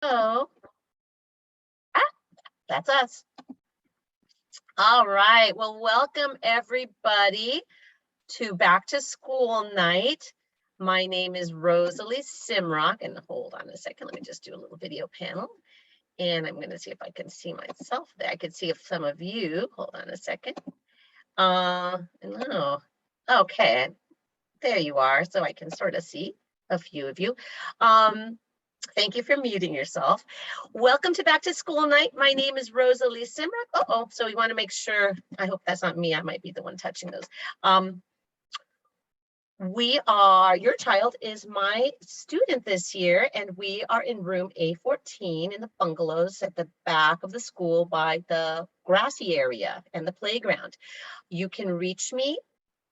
Hello. That's us. All right. Well, welcome everybody to Back to School Night. My name is Rosalie Simrock, and hold on a second. Let me just do a little video panel. And I'm going to see if I can see myself there. I can see if some of you, hold on a second. No. Okay. There you are. So I can sort of see a few of you. Thank you for muting yourself. Welcome to Back to School Night. My name is Rosalie Simrock. So we want to make sure, I hope that's not me. I might be the one touching those. Your child is my student this year, and we are in room A14 in the bungalows at the back of the school by the grassy area and the playground. You can reach me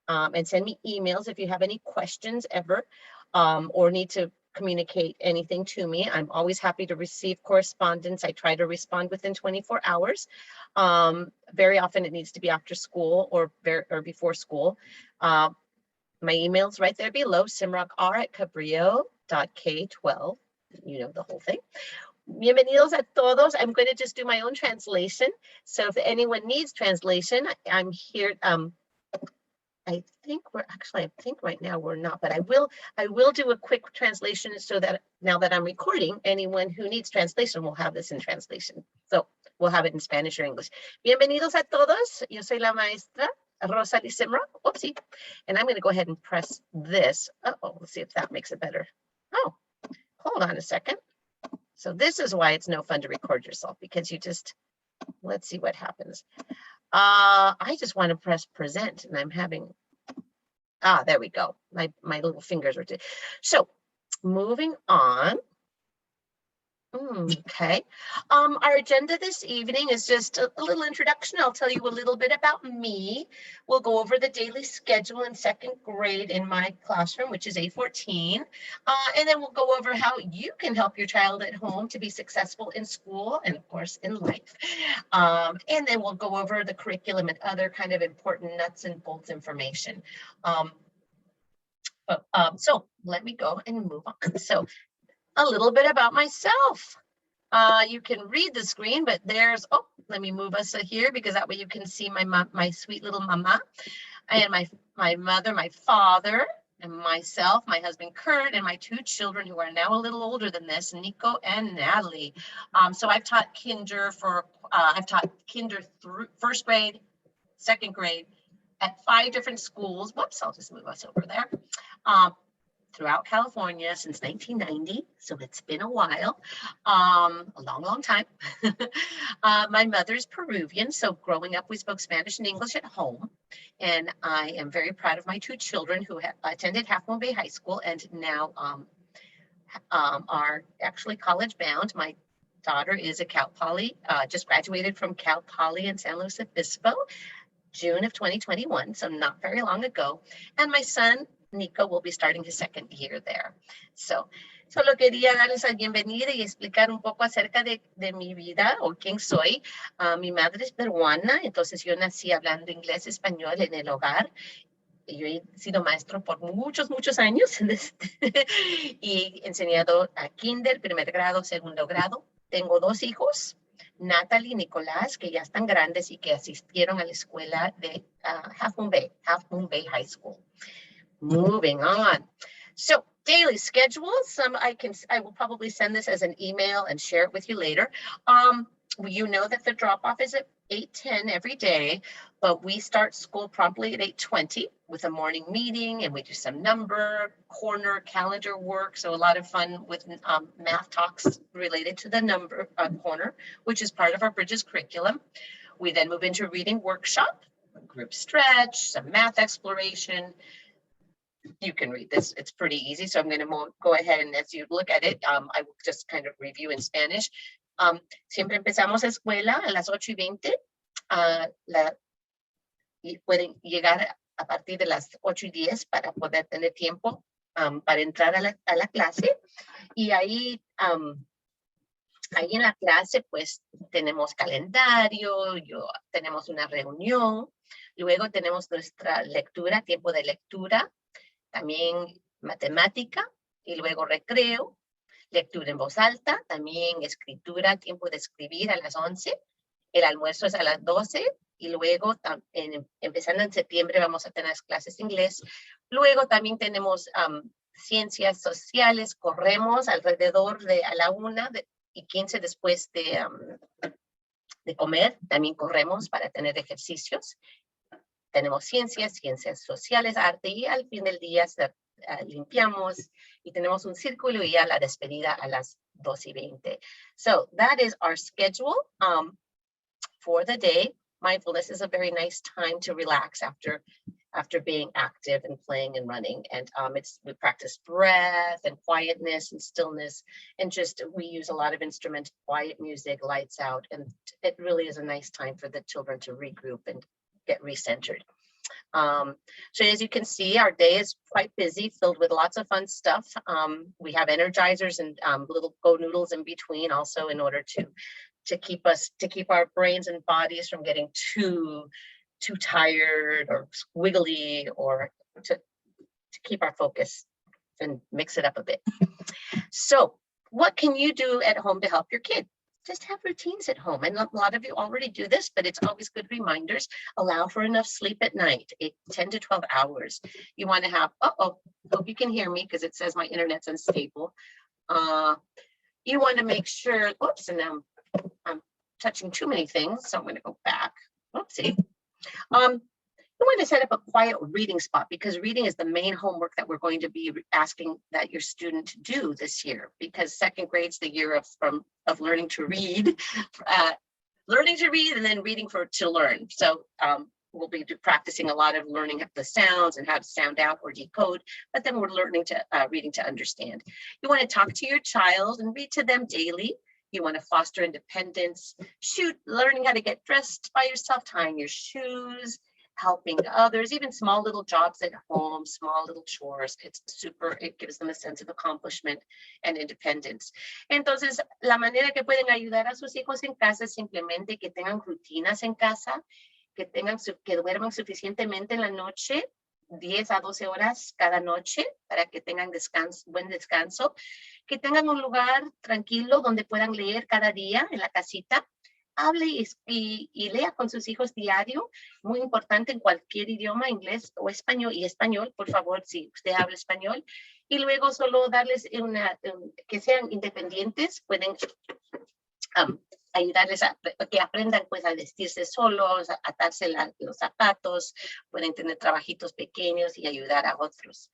and send me emails if you have any questions ever or need to communicate anything to me. I'm always happy to receive correspondence. I try to respond within 24 hours. Very often it needs to be after school or before school. My email's right there below, simrockr@cabrillo.k12. You know the whole thing. Bienvenidos a todos. I'm going to just do my own translation. So if anyone needs translation, I'm here. I think right now we're not, but I will do a quick translation so that now that I'm recording, anyone who needs translation will have this in translation. So we'll have it in Spanish or English. Bienvenidos a todos. Yo soy la maestra Rosalie Simrock. Oopsie. And I'm going to go ahead and press this. Let's see if that makes it better. Oh, hold on a second. So this is why it's no fun to record yourself, because you just, let's see what happens. I just want to press present, and I'm having, there we go. My little fingers are, so moving on. Okay. Our agenda this evening is just a little introduction. I'll tell you a little bit about me. We'll go over the daily schedule in second grade in my classroom, which is A14. And then we'll go over how you can help your child at home to be successful in school and, of course, in life. And then we'll go over the curriculum and other kind of important nuts and bolts information. So let me go and move on. So a little bit about myself. You can read the screen, but there's, let me move us here because that way you can see my sweet little mama and my mother, my father, and myself, my husband Kurt, and my two children who are now a little older than this, Nico and Natalie. So I've taught kinder through first grade, second grade at 5 different schools. Whoops, I'll just move us over there. Throughout California since 1990, so it's been a while, a long time. My mother's Peruvian, so growing up we spoke Spanish and English at home, and I am very proud of my 2 children who attended Half Moon Bay High School and now are actually college bound. My daughter is a Cal Poly, just graduated from Cal Poly in San Luis Obispo, June of 2021, so not very long ago, and my son Nico will be starting his second year there. So solo quería darles la bienvenida y explicar un poco acerca de mi vida o quién soy. Mi madre es peruana, entonces yo nací hablando inglés, español en el hogar. Yo he sido maestro por muchos años y he enseñado a kinder, primer grado, segundo grado. Tengo 2 hijos, Natalie y Nicolás, que ya están grandes y que asistieron a la escuela de Half Moon Bay High School. Moving on. So daily schedule. I will probably send this as an email and share it with you later. You know that the drop-off is at 8:10 every day, but we start school promptly at 8:20 with a morning meeting, and we do some corner calendar work. So a lot of fun with math talks related to the number corner, which is part of our Bridges curriculum. We then move into a reading workshop, a group stretch, some math exploration. You can read this, it's pretty easy. So I'm going to go ahead and as you look at it, I will just kind of review in Spanish. Siempre empezamos la escuela a las 8:20. Y pueden llegar a partir de las 8:10 para poder tener tiempo para entrar a la clase. Y ahí en la clase pues tenemos calendario, tenemos una reunión, luego tenemos nuestra lectura, tiempo de lectura, también matemática y luego recreo. lectura en voz alta, también escritura, tiempo de escribir a las 11, el almuerzo es a las 12, y luego, empezando en septiembre, vamos a tener las clases de inglés. Luego también tenemos ciencias sociales, corremos alrededor de a la 1:15 después de comer, también corremos para tener ejercicios. Tenemos ciencias sociales, arte, y al fin del día limpiamos y tenemos un círculo y a la despedida a las 2:20. So that is our schedule for the day. Mindfulness is a very nice time to relax after being active and playing and running. And we practice breath and quietness and stillness, and we use a lot of instruments, quiet music, lights out, and it really is a nice time for the children to regroup and get recentered. So as you can see, our day is quite busy, filled with lots of fun stuff. We have energizers and little go noodles in between, also in order to keep our brains and bodies from getting too tired or squiggly, or to keep our focus and mix it up a bit. So what can you do at home to help your kid? Just have routines at home. And a lot of you already do this, but it's always good reminders. Allow for enough sleep at night, 10 to 12 hours. You want to have, hope you can hear me because it says my internet's unstable. You want to make sure, oops, and now I'm touching too many things, so I'm going to go back. Oopsie. You want to set up a quiet reading spot, because reading is the main homework that we're going to be asking that your student do this year, because second grade's the year of learning to read, and then reading to learn. So we'll be practicing a lot of learning the sounds and how to sound out or decode, but then we're learning to reading to understand. You want to talk to your child and read to them daily. You want to foster independence, learning how to get dressed by yourself, tying your shoes, helping others, even small little jobs at home, small little chores. It gives them a sense of accomplishment and independence. Entonces, la manera que pueden ayudar a sus hijos en casa es simplemente que tengan rutinas en casa, que duerman suficientemente en la noche, 10 a 12 horas cada noche, para que tengan buen descanso, que tengan un lugar tranquilo donde puedan leer cada día en la casita. Hable y lea con sus hijos diario, muy importante en cualquier idioma, inglés o español, y español, por favor, si usted habla español. Y luego solo darles que sean independientes, pueden ayudarles a que aprendan pues a vestirse solos, a atarse los zapatos, pueden tener trabajitos pequeños y ayudar a otros.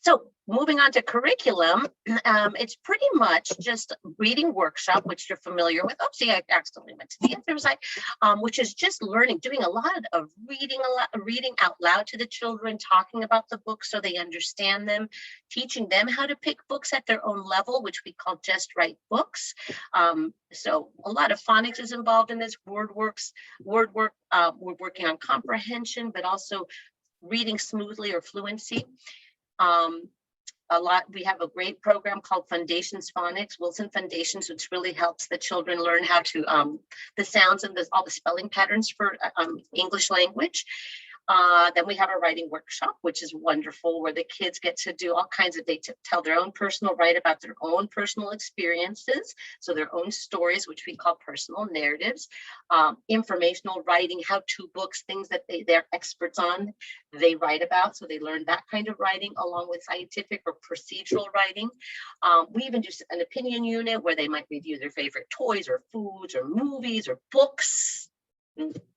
So moving on to curriculum, it's pretty much just reading workshop, which you're familiar with. Oh, see, I accidentally went to the other side, which is just learning, doing a lot of reading out loud to the children, talking about the books so they understand them, teaching them how to pick books at their own level, which we call Just Right Books. So a lot of phonics is involved in this, word work. We're working on comprehension, but also reading smoothly or fluency. We have a great program called Foundations Phonics, Wilson Foundations, which really helps the children learn how to the sounds and all the spelling patterns for English language. Then we have a writing workshop, which is wonderful, where the kids get to do all kinds of, tell their own write about their own personal experiences. So their own stories, which we call personal narratives, informational writing, how-to books, things that they're experts on, they write about. So they learn that kind of writing along with scientific or procedural writing. We even do an opinion unit where they might review their favorite toys or foods or movies or books.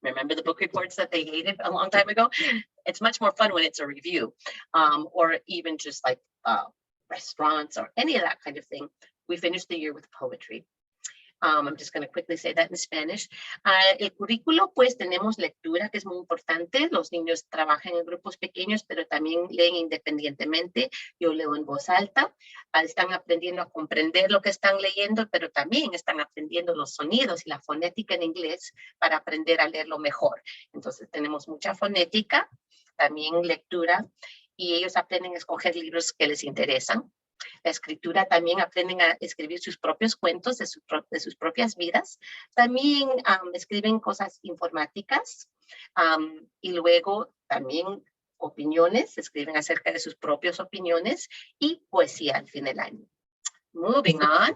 Remember the book reports that they hated a long time ago? It's much more fun when it's a review, or even just like restaurants or any of that kind of thing. We finished the year with poetry. I'm just going to quickly say that in Spanish. El currículo, pues tenemos lectura, que es muy importante. Los niños trabajan en grupos pequeños, pero también leen independientemente. Yo leo en voz alta. Están aprendiendo a comprender lo que están leyendo, pero también están aprendiendo los sonidos y la fonética en inglés para aprender a leerlo mejor. Entonces tenemos mucha fonética, también lectura, y ellos aprenden a escoger libros que les interesan. La escritura, también aprenden a escribir sus propios cuentos de sus propias vidas. También escriben cosas informáticas, y luego también opiniones, escriben acerca de sus propias opiniones, y poesía al fin del año. Moving on,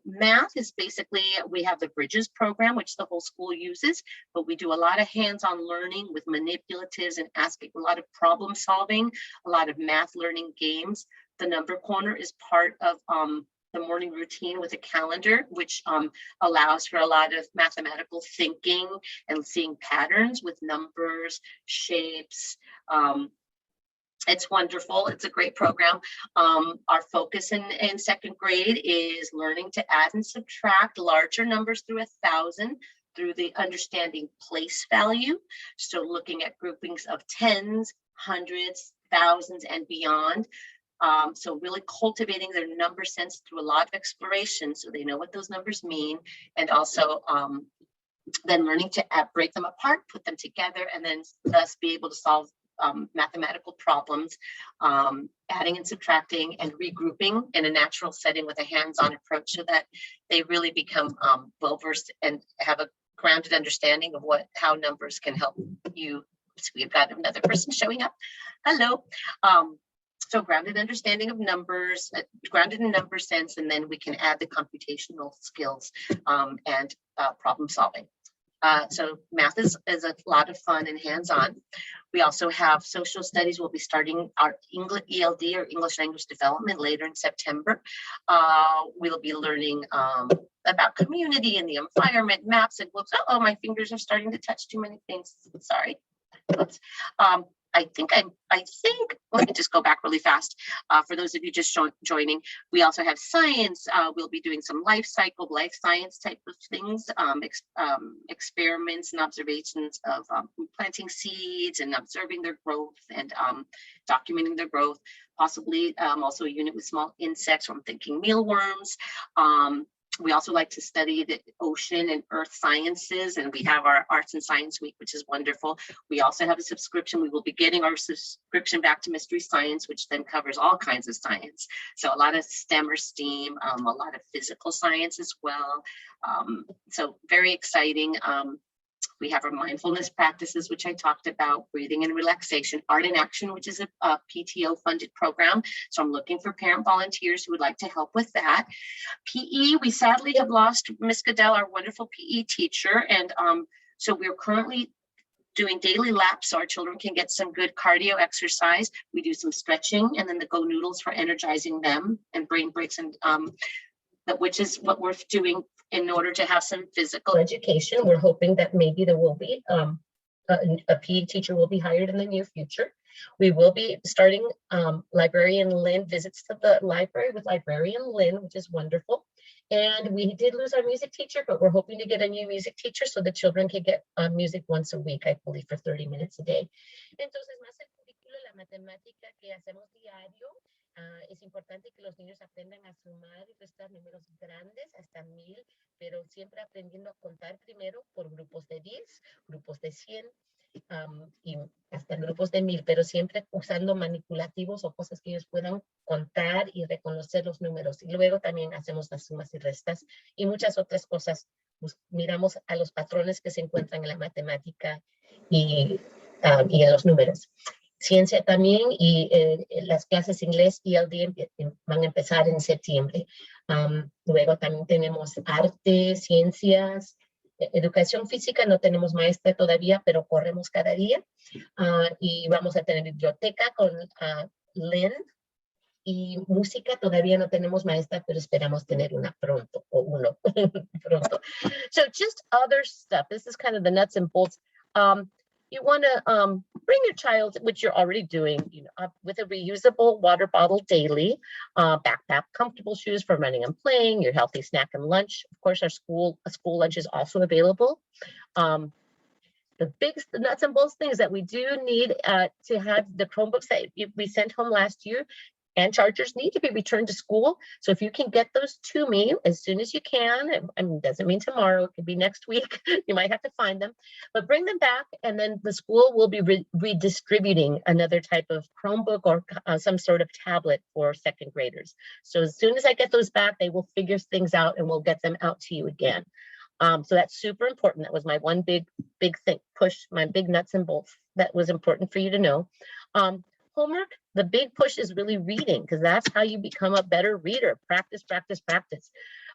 math is basically, we have the Bridges program, which the whole school uses, but we do a lot of hands-on learning with manipulatives and asking a lot of problem solving, a lot of math learning games. The Number Corner is part of the morning routine with a calendar, which allows for a lot of mathematical thinking and seeing patterns with numbers, shapes. It's wonderful. It's a great program. Our focus in second grade is learning to add and subtract larger numbers through 1,000 through the understanding place value. So looking at groupings of tens, hundreds, thousands, and beyond. So really cultivating their number sense through a lot of exploration so they know what those numbers mean, and also then learning to break them apart, put them together, and then thus be able to solve mathematical problems, adding and subtracting and regrouping in a natural setting with a hands-on approach so that they really become well-versed and have a grounded understanding of how numbers can help you. So we've got another person showing up. Hello. So grounded understanding of numbers, grounded in number sense, and then we can add the computational skills and problem solving. So math is a lot of fun and hands-on. We also have social studies. We'll be starting our English ELD or English language development later in September. We'll be learning about community and the environment, maps and books. Oh, my fingers are starting to touch too many things. Sorry. I think, let me just go back really fast. For those of you just joining, we also have science. We'll be doing some life science type of things, experiments and observations of planting seeds and observing their growth and documenting their growth, possibly also a unit with small insects. I'm thinking mealworms. We also like to study the ocean and earth sciences, and we have our Arts and Science Week, which is wonderful. We also have a subscription. We will be getting our subscription back to Mystery Science, which then covers all kinds of science. So a lot of STEM or STEAM, a lot of physical science as well. So very exciting. We have our mindfulness practices, which I talked about, breathing and relaxation, art in action, which is a PTO funded program. So I'm looking for parent volunteers who would like to help with that. PE, we sadly have lost Miss Goodell, our wonderful PE teacher. And so we're currently doing daily laps so our children can get some good cardio exercise. We do some stretching and then the Go Noodles for energizing them and brain breaks, and which is what we're doing in order to have some physical education. We're hoping that maybe there will be a PE teacher will be hired in the near future. We will be starting Librarian Lynn visits to the library with Librarian Lynn, which is wonderful. And we did lose our music teacher, but we're hoping to get a new music teacher so the children can get music once a week, I believe, for 30 minutes a day. Entonces, más el currículo, la matemática que hacemos diario. Es importante que los niños aprendan a sumar y restar números grandes hasta 1000, pero siempre aprendiendo a contar primero por grupos de 10, grupos de 100 y hasta grupos de 1000, pero siempre usando manipulativos o cosas que ellos puedan contar y reconocer los números. Y luego también hacemos las sumas y restas y muchas otras cosas. Miramos a los patrones que se encuentran en la matemática y en los números. Ciencia también, y las clases inglés y ELD van a empezar en septiembre. Luego también tenemos arte, ciencias, educación física. No tenemos maestra todavía, pero corremos cada día. Y vamos a tener biblioteca con Lynn. Y música todavía no tenemos maestra, pero esperamos tener una pronto, o uno pronto. So just other stuff. This is kind of the nuts and bolts. You want to bring your child, which you're already doing, with a reusable water bottle daily, backpack, comfortable shoes for running and playing, your healthy snack and lunch. Of course, a school lunch is also available. The big nuts and bolts things that we do need to have the Chromebooks that we sent home last year and chargers need to be returned to school. So if you can get those to me as soon as you can, I mean, doesn't mean tomorrow, it could be next week, you might have to find them, but bring them back, and then the school will be redistributing another type of Chromebook or some sort of tablet for second graders. So as soon as I get those back, they will figure things out and we'll get them out to you again. So that's super important. That was my one big thing, push, my big nuts and bolts that was important for you to know. Homework, the big push is really reading, because that's how you become a better reader. Practice, practice, practice.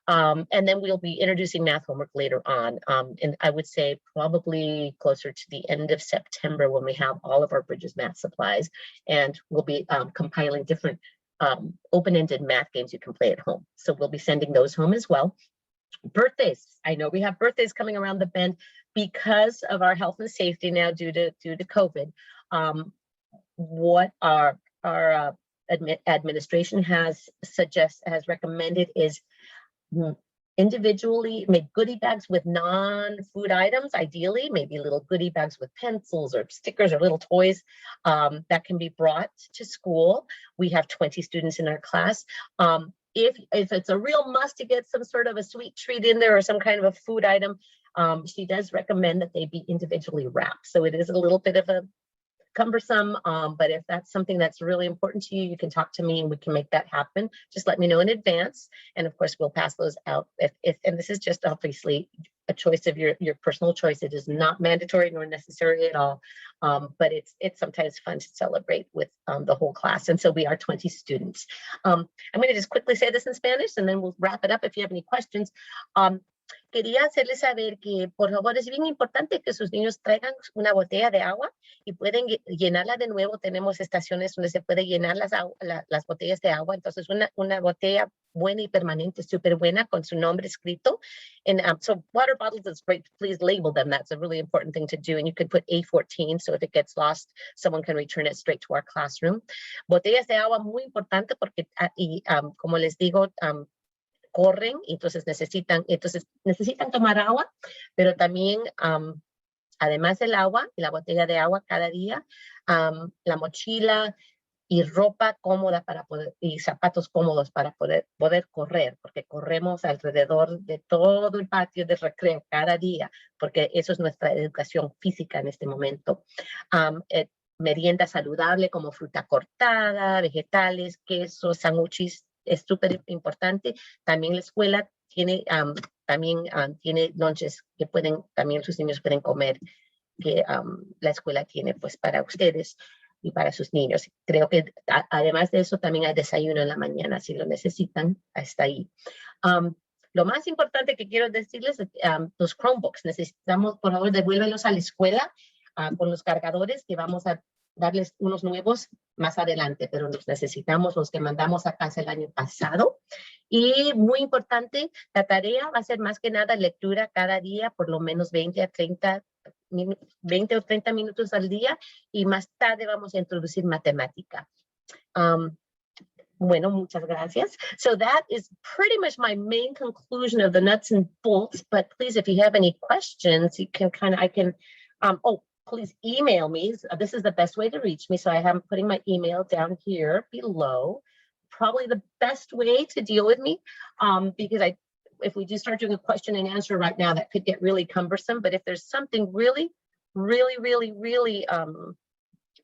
And then we'll be introducing math homework later on. And I would say probably closer to the end of September, when we have all of our Bridges math supplies, and we'll be compiling different open-ended math games you can play at home. So we'll be sending those home as well. Birthdays. I know we have birthdays coming around the bend because of our health and safety now due to COVID. What our administration has recommended is individually make goodie bags with non-food items, ideally, maybe little goodie bags with pencils or stickers or little toys that can be brought to school. We have 20 students in our class. If it's a real must to get some sort of a sweet treat in there or some kind of a food item, she does recommend that they be individually wrapped. So it is a little bit of a cumbersome, but if that's something that's really important to you, you can talk to me and we can make that happen. Just let me know in advance, and of course we'll pass those out. And this is just obviously a choice of your personal choice. It is not mandatory nor necessary at all, but it's sometimes fun to celebrate with the whole class. And so we are 20 students. I'm going to just quickly say this in Spanish, and then we'll wrap it up if you have any questions. Quería hacerles saber que, por favor, es bien importante que sus niños traigan una botella de agua y pueden llenarla de nuevo. Tenemos estaciones donde se puede llenar las botellas de agua. Entonces, una botella buena y permanente, súper buena, con su nombre escrito. And so water bottles is great. Please label them. That's a really important thing to do. And you can put A14, so if it gets lost, someone can return it straight to our classroom. Botellas de agua, muy importante porque, como les digo, corren, entonces necesitan tomar agua, pero también, además del agua y la botella de agua cada día, la mochila y ropa cómoda y zapatos cómodos para poder correr, porque corremos alrededor de todo el patio de recreo cada día, porque eso es nuestra educación física en este momento. Merienda saludable como fruta cortada, vegetales, quesos, sándwiches, es súper importante. También la escuela tiene tiene lunches que también sus niños pueden comer, que la escuela tiene pues para ustedes y para sus niños. Creo que además de eso también hay desayuno en la mañana, si lo necesitan, hasta ahí. Lo más importante que quiero decirles es los Chromebooks. Necesitamos, por favor, devuélvelos a la escuela con los cargadores, que vamos a darles unos nuevos más adelante, pero los necesitamos, los que mandamos a casa el año pasado. Y muy importante, la tarea va a ser más que nada lectura cada día, por lo menos 20 o 30 minutos al día, y más tarde vamos a introducir matemática. Bueno, muchas gracias. So that is pretty much my main conclusion of the nuts and bolts, but please, if you have any questions, you can please email me. This is the best way to reach me. So I am putting my email down here below. Probably the best way to deal with me, because if we do start doing a question and answer right now, that could get really cumbersome. But if there's something really, really, really, really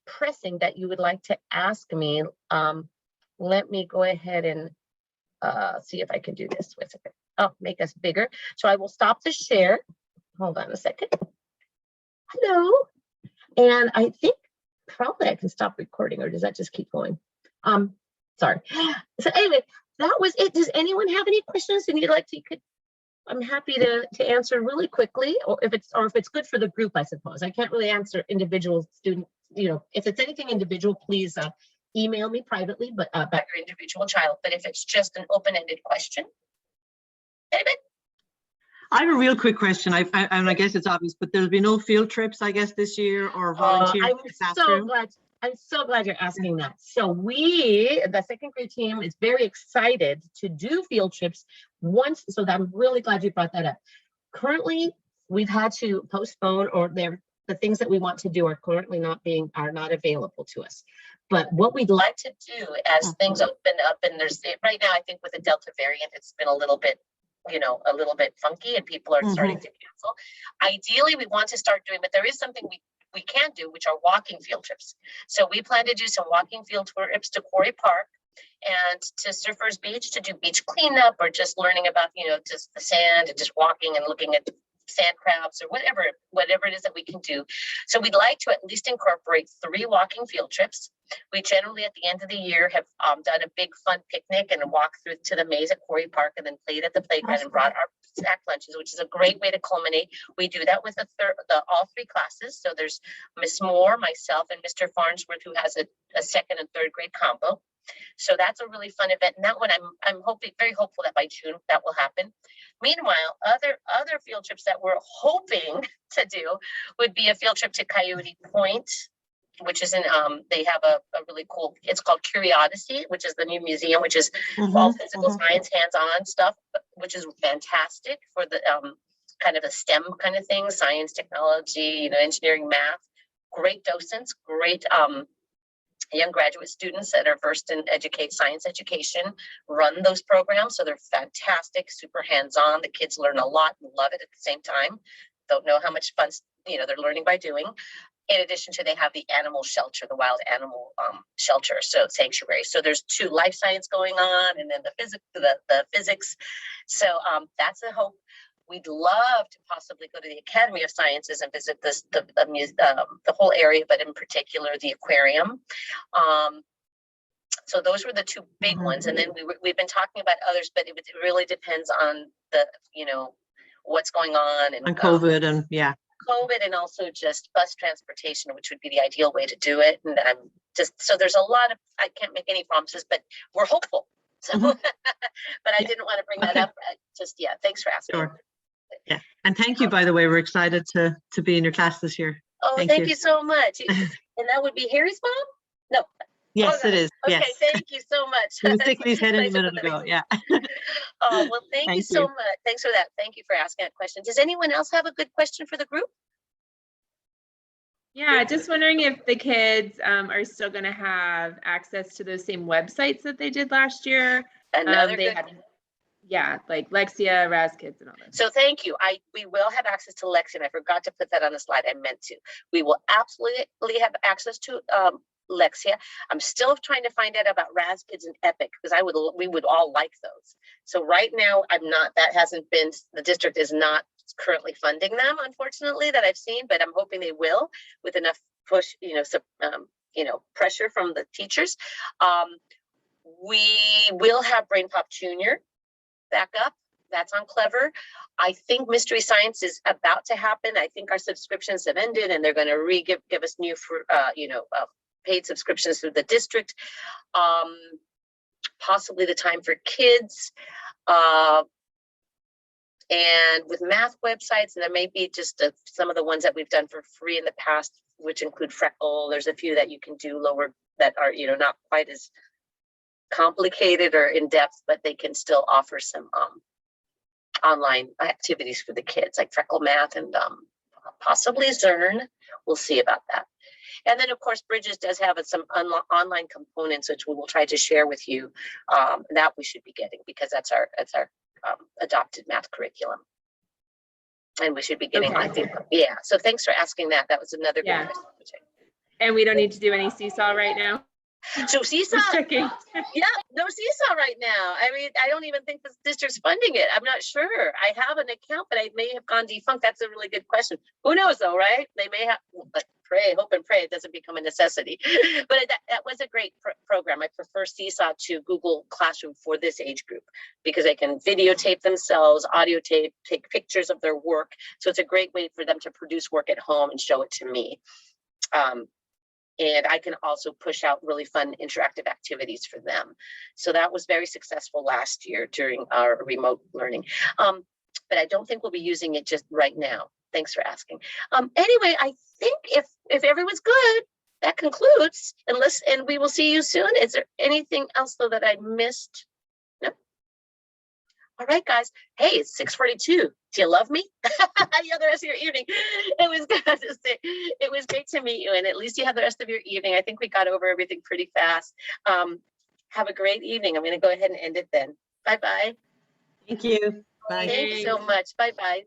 pressing that you would like to ask me, let me go ahead and see if I can do this. Wait a second. Oh, make us bigger. So I will stop the share. Hold on a second. Hello. And I think probably I can stop recording, or does that just keep going? Sorry. So anyway, that was it. Does anyone have any questions and you'd like to, I'm happy to answer really quickly, or if it's good for the group, I suppose. I can't really answer individual students. If it's anything individual, please email me privately, but about your individual child. But if it's just an open-ended question, anybody? I have a real quick question. I guess it's obvious, but there'll be no field trips, I guess, this year, or volunteering. I'm so glad you're asking that. So the second grade team, is very excited to do field trips once. So I'm really glad you brought that up. Currently, we've had to postpone, or the things that we want to do are currently not available to us. But what we'd like to do as things open up, and right now, I think with the Delta variant, it's been a little bit funky, and people are starting to cancel. Ideally, we want to start doing, but there is something we can do, which are walking field trips. So we plan to do some walking field trips to Quarry Park and to Surfers Beach to do beach cleanup, or just learning about, just the sand and just walking and looking at sand crabs or whatever it is that we can do. So we'd like to at least incorporate 3 walking field trips. We generally at the end of the year have done a big fun picnic and a walk through to the maze at Quarry Park and then played at the playground and brought our snack lunches, which is a great way to culminate. We do that with all 3 classes. So there's Miss Moore, myself, and Mr. Farnsworth, who has a second and third grade combo. So that's a really fun event. And that one, I'm very hopeful that by June that will happen. Meanwhile, other field trips that we're hoping to do would be a field trip to Coyote Point, which is in, they have a really cool, it's called Curiosity, which is the new museum, which is all physical science, hands-on stuff, which is fantastic for the kind of a STEM kind of thing, science, technology, engineering, math. Great docents, great young graduate students that are versed in science education run those programs. So they're fantastic, super hands-on. The kids learn a lot and love it at the same time. Don't know how much fun, they're learning by doing. In addition to, they have the animal shelter, the wild animal shelter, so sanctuary. So there's 2 life science going on, and then the physics. So that's a hope. We'd love to possibly go to the Academy of Sciences and visit the whole area, but in particular the aquarium. So those were the 2 big ones, and then we've been talking about others, but it really depends on the what's going on and COVID and COVID, and also just bus transportation, which would be the ideal way to do it. And so there's a lot of, I can't make any promises, but we're hopeful. So, but I didn't want to bring that up thanks for asking. Sure. Yeah, and thank you, by the way. We're excited to be in your class this year. Oh, thank you so much. And that would be Harry's mom? No. Yes, it is. Okay, yes. Thank you so much. He was sticking his head in a minute ago. Yeah. Oh, well, thank you so much. Thanks for that. Thank you for asking that question. Does anyone else have a good question for the group? Yeah, just wondering if the kids are still going to have access to those same websites that they did last year. Like Lexia, RazKids, and all that. So thank you. We will have access to Lexia, and I forgot to put that on the slide. I meant to. We will absolutely have access to Lexia. I'm still trying to find out about RazKids and Epic, because we would all like those. So right now, the district is not currently funding them, unfortunately, that I've seen, but I'm hoping they will with enough push, pressure from the teachers. We will have Brain Pop Junior back up. That's on Clever. I think Mystery Science is about to happen. I think our subscriptions have ended, and they're going to give us new paid subscriptions through the district. Possibly the Time for Kids. And with math websites, and there may be just some of the ones that we've done for free in the past, which include Freckle. There's a few that you can do lower that are, not quite as complicated or in depth, but they can still offer some online activities for the kids, like Freckle Math and possibly Zern. We'll see about that. And then, of course, Bridges does have some online components, which we will try to share with you. That we should be getting, because that's our adopted math curriculum, and we should be getting. I think, So thanks for asking that. That was another good question. And we don't need to do any Seesaw right now. So Seesaw, no Seesaw right now. I mean, I don't even think the district's funding it. I'm not sure. I have an account, but I may have gone defunct. That's a really good question. Who knows, though, right? They may have. But hope and pray it doesn't become a necessity. But that was a great program. I prefer Seesaw to Google Classroom for this age group, because they can videotape themselves, audio tape, take pictures of their work. So it's a great way for them to produce work at home and show it to me. And I can also push out really fun interactive activities for them. So that was very successful last year during our remote learning. But I don't think we'll be using it just right now. Thanks for asking. Anyway, I think if everyone's good, that concludes. And we will see you soon. Is there anything else though that I missed? No. All right, guys. Hey, it's 6:42. Do you love me? You have the rest of your evening. It was good to say. It was great to meet you, and at least you have the rest of your evening. I think we got over everything pretty fast. Have a great evening. I'm going to go ahead and end it then. Bye-bye. Thank you. Bye. Thank you so much. Bye-bye.